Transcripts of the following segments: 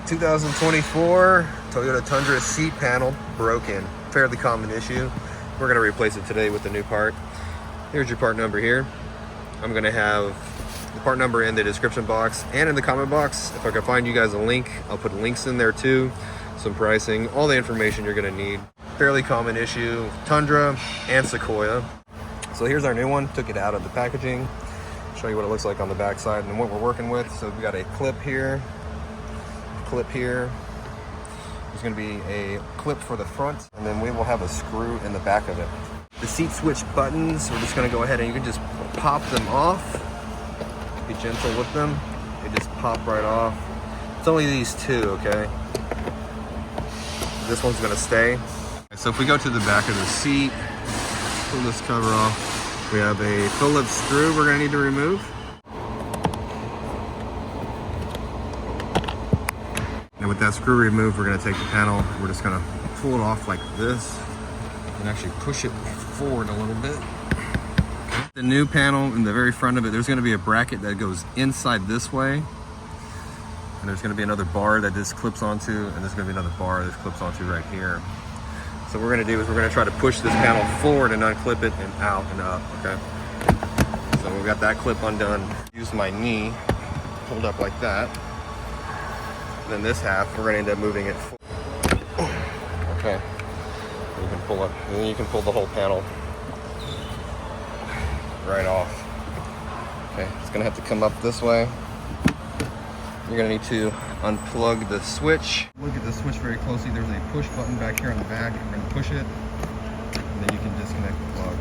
2024 Toyota Tundra seat panel broken. Fairly common issue. We're going to replace it today with a new part. Here's your part number here. I'm going to have the part number in the description box and in the comment box. If I can find you guys a link, I'll put links in there too. Some pricing, all the information you're going to need. Fairly common issue, Tundra and Sequoia. So here's our new one. Took it out of the packaging. Show you what it looks like on the back side and what we're working with. So we got a clip here. There's going to be a clip for the front, and then we will have a screw in the back of it. The seat switch buttons, we're just going to go ahead and you can just pop them off. Be gentle with them. They just pop right off. It's only these two, okay? This one's going to stay. So if we go to the back of the seat, pull this cover off, we have a Phillips screw we're going to need to remove. And with that screw removed, we're going to take the panel, we're just going to pull it off like this and actually push it forward a little bit. The new panel in the very front of it, there's going to be a bracket that goes inside this way, and there's going to be another bar that this clips onto, and there's going to be another bar that clips onto right here. So what we're going to do is we're going to try to push this panel forward and unclip it and out and up, okay? So we've got that clip undone. Use my knee, hold up like that. Then this half, we're going to end up moving it forward. Okay. You can pull up, and then you can pull the whole panel right off. Okay, it's going to have to come up this way. You're going to need to unplug the switch. Look at the switch very closely. There's a push button back here on the back. We're going to push it, and then you can disconnect the plug.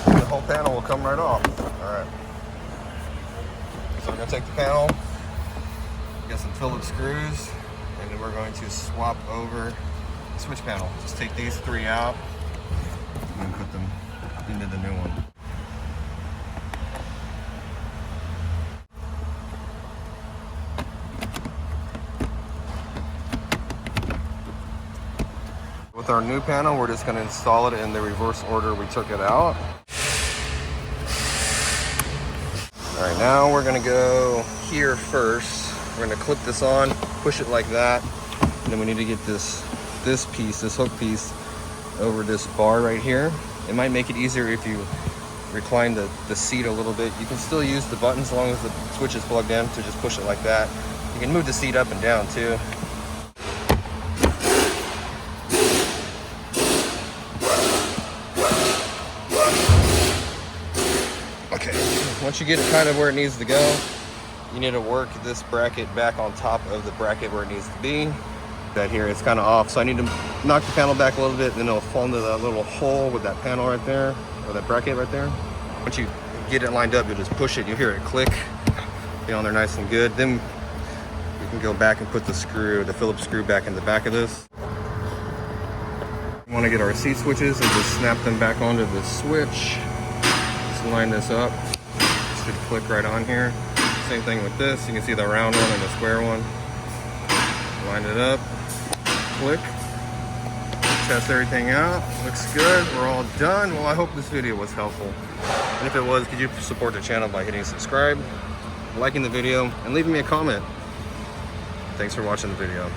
And the whole panel will come right off. All right. So we're going to take the panel, get some Phillips screws, and then we're going to swap over the switch panel. Just take these three out and put them into the new one. With our new panel, we're just going to install it in the reverse order we took it out. All right, now we're going to go here first. We're going to clip this on, push it like that, and then we need to get this hook piece over this bar right here. It might make it easier if you recline the seat a little bit. You can still use the buttons as long as the switch is plugged in to just push it like that. You can move the seat up and down too. Okay, once you get it kind of where it needs to go, you need to work this bracket back on top of the bracket where it needs to be. That here, it's kind of off, so I need to knock the panel back a little bit, and then it'll fall into that little hole with that panel right there, or that bracket right there. Once you get it lined up, you'll just push it, you'll hear it click, get on there nice and good. Then you can go back and put the Phillips screw back in the back of this. We want to get our seat switches and just snap them back onto the switch. Just line this up, it should click right on here. Same thing with this, you can see the round one and the square one. Line it up, click, test everything out, looks good, we're all done. Well, I hope this video was helpful. And if it was, could you support the channel by hitting subscribe, liking the video, and leaving me a comment. Thanks for watching the video.